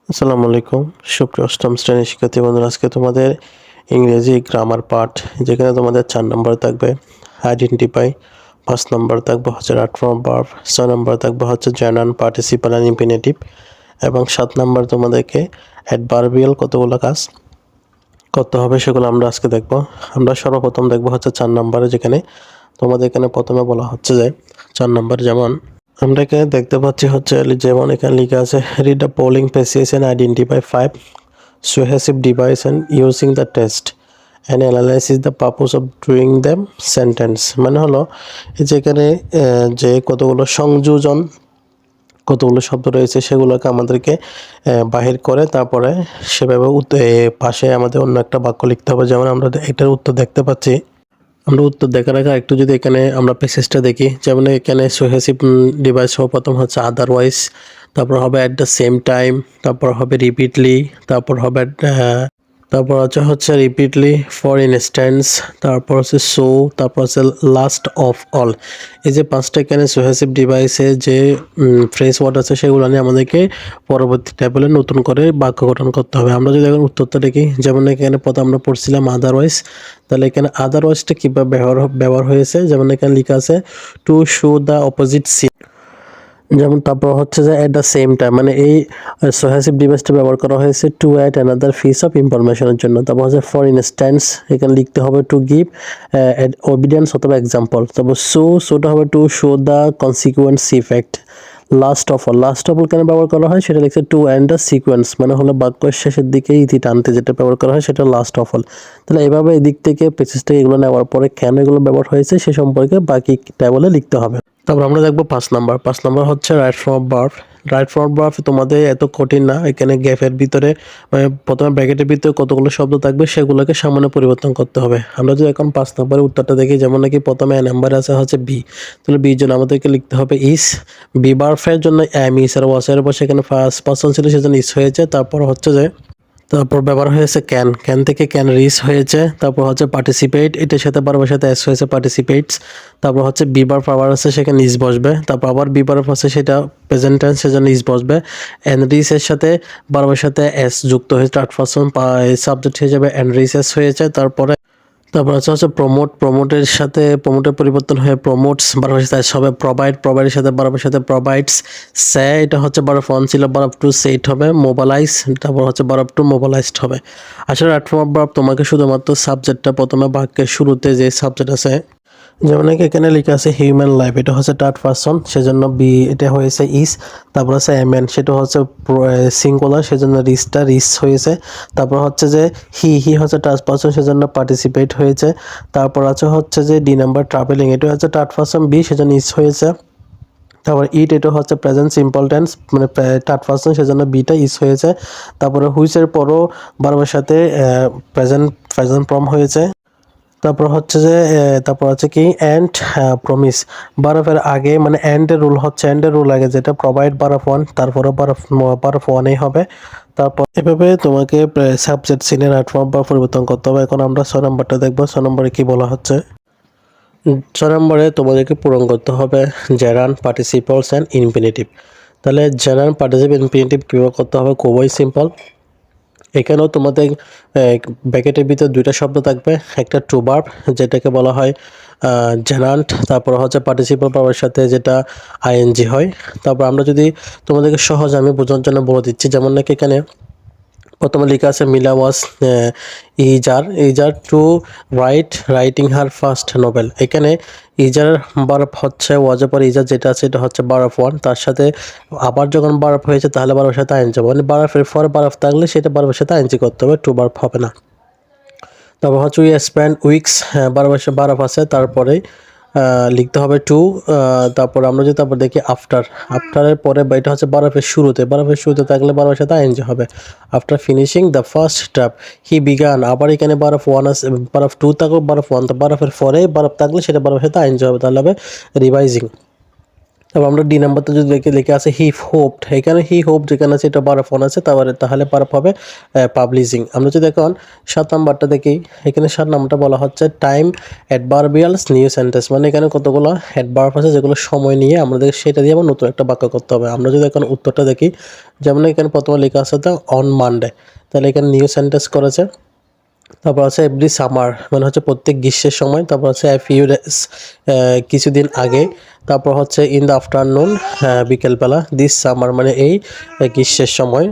আসসালামু আলাইকুম সুপ্রিয় অষ্টম শ্রেণীর শিক্ষার্থী বন্ধুরা, আজকে তোমাদের ইংরেজি গ্রামার পাঠ, যেখানে তোমাদের 4 নম্বর থাকবে আইডেন্টিফাই, 5 নম্বর থাকবে হচ্ছে রাইট ফ্রম ভার্ব, 6 নম্বর থাকবে হচ্ছে জার্নাল পার্টিসিপাল অ্যান্ড ইনফিনিটিভ, এবং 7 নম্বর তোমাদেরকে অ্যাডভার্বিয়াল কতগুলো কাজ করতে হবে সেগুলো আমরা আজকে দেখব। আমরা সর্বপ্রথম দেখব হচ্ছে 4 নম্বরে, যেখানে তোমাদের এখানে প্রথমে বলা হচ্ছে যে 4 নম্বর, যেমন আমরা এখানে দেখতে পাচ্ছি হচ্ছে যেমন এখানে লেখা আছে read the polling pages and identify 5 successive device and using the test and analysis the purpose of doing them sentence। মানে হলো এই যেখানে যে কতগুলো সংযোজন, কতগুলো শব্দ রয়েছে সেগুলোকে আমাদেরকে বাহির করে তারপরে সেভাবে পাশে আমাদের অন্য একটা বাক্য লিখতে হবে। যেমন আমরা এটার উত্তর দেখতে পাচ্ছি, আমরা উত্তর দেখার আগে একটু যদি এখানে আমরা প্যাসেজটা দেখি, যেমন এখানে সুহেসিভ ডিভাইস প্রথম হচ্ছে আদারওয়াইজ, তারপর হবে অ্যাট দ্য সেম টাইম, তারপর হবে রিপিটলি, তারপর হবে তারপর হচ্ছে রিপিটলি, ফর ইনস্ট্যান্স, তারপর হচ্ছে সো, তারপর হচ্ছে লাস্ট অফ অল। এই যে 5টা এখানে সুহেসিভ ডিভাইসে যে ফ্রেজ ওয়ার্ড আছে সেগুলো নিয়ে আমাদেরকে পরবর্তী টেবিলে নতুন করে বাক্য গঠন করতে হবে। আমরা যদি এখন উত্তরটা দেখি, যেমন এখানে প্রথম আমরা পড়ছিলাম আদারওয়াইজ, তাহলে এখানে আদারওয়াইজটা কীভাবে ব্যবহার হয়েছে, যেমন এখানে লেখা আছে to show the opposite scene. যেমন তারপর হচ্ছে যে অ্যাট দ্য সেম টাইম, মানে এই সোহ্যাসিভ ডিভাইসটা ব্যবহার করা হয়েছে to add another piece of ইনফরমেশনের জন্য। তারপর হচ্ছে ফর ইনস্ট্যান্স, এখানে লিখতে হবে টু গিভ এভিডেন্স অথবা এক্সাম্পল। তারপর সোটা হবে to show the consequence effect. Last of all কেন ব্যবহার করা হয় সেটা লিখছে টু এন্ড দ্য সিকোয়েন্স, মানে হলো বাক্যের শেষের দিকে ইতি টানতে যেটা ব্যবহার করা হয় সেটা লাস্ট অফ অল। তাহলে এভাবে এদিক থেকে পেসেজ থেকে এগুলো নেওয়ার পরে কেন এগুলো ব্যবহার হয়েছে সে সম্পর্কে বাকি টেবলে লিখতে হবে। তারপর আমরা দেখবো 5 নম্বর হচ্ছে right from verb. Right from verb তোমাদের এত কঠিন না, এখানে গ্যাপের ভিতরে মানে প্রথমে ব্র্যাকেটের ভিতরে কতগুলো শব্দ থাকবে সেগুলোকে সামান্য পরিবর্তন করতে হবে। আমরা যদি এখন 5 নম্বরের উত্তরটা দেখি, যেমন নাকি প্রথমে এ নাম্বারে আছে হচ্ছে বি, তাহলে বির জন্য আমাদেরকে লিখতে হবে ইস। বি বার্ফের জন্য এম ইস আর ওয়াসের উপর সেখানে ফার্স্ট পার্সন ছিল সেজন্য ইস হয়েছে। তারপর হচ্ছে যে তারপর ব্যবহার হয়েছে ক্যান থেকে ক্যান রিস হয়েছে। তারপর হচ্ছে পার্টিসিপেট, এটার সাথে বারবার সাথে এস হয়েছে পার্টিসিপেটস। তারপর হচ্ছে বিবার পাওয়ার আছে সেখানে ইস বসবে। তারপর আবার বিবার আছে সেটা প্রেজেন্ট টেন্স সেজন্য ইস বসবে। এন রিস এর সাথে বারবার সাথে এস যুক্ত হয়েছে, থার্ড পারসন সাবজেক্ট হয়ে যাবে এন রিস এস হয়েছে। তারপর হচ্ছে প্রমোটের সাথে প্রমোটের পরিবর্তন হয়ে প্রমোটস, বারবার সাথে হবে প্রোভাইডের সাথে বারবার সাথে প্রোভাইডস। সে এটা হচ্ছে বারবার ফোন ছিল বারবার টু সেট হবে মোবালাইজ, তারপর হচ্ছে বারবার টু মোবালাইজড হবে। আসলে রাইট ফ্রম ভার্ব তোমাকে শুধুমাত্র সাবজেক্টটা প্রথমে বাক্যের শুরুতে যে সাবজেক্ট আছে, যেমন এখানে লেখা আছে হিউম্যান লাইফ, এটা হচ্ছে থার্ড পারসন সেজন্য বি এটা হয়েছে ইস। তারপর হচ্ছে এমএন, সেটা হচ্ছে সিঙ্গুলার সেজন্য রিস হয়েছে। তারপর হচ্ছে যে হি হচ্ছে থার্ড পারসন সেজন্য পার্টিসিপেট হয়েছে। তারপর হচ্ছে যে ডি নাম্বার ট্রাভেলিং, এটা হচ্ছে থার্ড পারসন বি সেজন্য ইস হয়েছে। তারপর এটা হচ্ছে প্রেজেন্ট সিম্পল টেন্স, মানে থার্ড পারসন সেজন্য বিটা ইস হয়েছে। তারপরে হুইচের পরও বারবার সাথে প্রেজেন্ট ফর্ম হয়েছে। তারপর হচ্ছে যে তারপর হচ্ছে কি অ্যান্ড প্রমিস, বারফের আগে মানে অ্যান্ডের রুল আগে যেটা প্রোভাইড বারফ ওয়ান, তারপরে বারফ ওয়ানেই হবে। তারপর এভাবে তোমাকে সাবজেক্ট সিনের রাইট ফর্ম বা পরিবর্তন করতে হবে। এখন আমরা 6 নম্বরটা দেখবো। 6 নম্বরে কি বলা হচ্ছে, 6 নম্বরে তোমাদেরকে পূরণ করতে হবে জেরান পার্টিসিপলস অ্যান্ড ইনফিনিটিভ। তাহলে জেরান পার্টিসিপল ইনফিনিটিভ কীভাবে করতে হবে, খুবই সিম্পল। এখানেও তোমাদের ব্র্যাকেটের ভিতরে 2টা শব্দ থাকবে, একটা টু ভার্ব যেটাকে বলা হয় জেনান্ট, তারপর হচ্ছে পার্টিসিপল ভার্বের সাথে যেটা আইএনজি হয়। তারপর আমরা যদি তোমাদেরকে সহজ আমি বোঝার জন্য বলে দিচ্ছি, যেমন নাকি এখানে প্রথমে লেখা আছে Mila was eager to writing her first novel. এখানে ইজার বারফ হচ্ছে ওয়াজের পর ইজার যেটা আছে এটা হচ্ছে বারফ ওয়ান, তার সাথে আবার যখন বারফ হয়েছে তাহলে বারফের সাথে আইনজি, মানে বারফের পরে বারফ থাকলে সেটা বারফের সাথে আইনজি করতে হবে, টু বারফ হবে না। তারপর হচ্ছে উই স্পেন্ড উইকস, বারফ আছে তারপরে লিখতে হবে টু। তারপর আমরা যদি তারপর দেখি আফটারের পরে এটা হচ্ছে বারফের শুরুতে থাকলে বারফের সাথে আইনজি হবে। After finishing the first trap he began, আবার এখানে বারফ ওয়ান আছে, বারফ টু থাকবে বারফ ওয়ান, তো বারফের পরে বারফ থাকলে সেটা বারফের সাথে আইনজি হবে, তাহলে হবে রিভাইজিং। তারপর আমরা ডি নাম্বারটা যদি লিখে আছে হি হোপড, এখানে হি হোপ যেখানে আছে এটা বারো ফোন আছে, তাহলে পারফ হবে পাবলিশিং। আমরা যদি এখন 7 নাম্বারটা দেখি, এখানে 7 নাম্বারটা বলা হচ্ছে টাইম অ্যাডভার্বিয়ালস নিউ সেন্টেন্স, মানে এখানে কতগুলো অ্যাডভার্ব আছে যেগুলো সময় নিয়ে আমাদের সেটা দিয়ে আবার নতুন একটা বাক্য করতে হবে। আমরা যদি এখন উত্তরটা দেখি, যেমন এখানে প্রথমে লেখা আছে দ্য অন মানডে, তাহলে এখানে নিউ সেন্টেন্স করেছে। তারপর আছে এভরি সামার, মানে হচ্ছে প্রত্যেক গ্রীষ্মের সময়। তারপর হচ্ছে এ ফিউ ডেজ, কিছুদিন আগে। তারপর হচ্ছে ইন দ্য আফটারনুন, বিকেলবেলা। দিস সামার মানে এই গ্রীষ্মের সময়।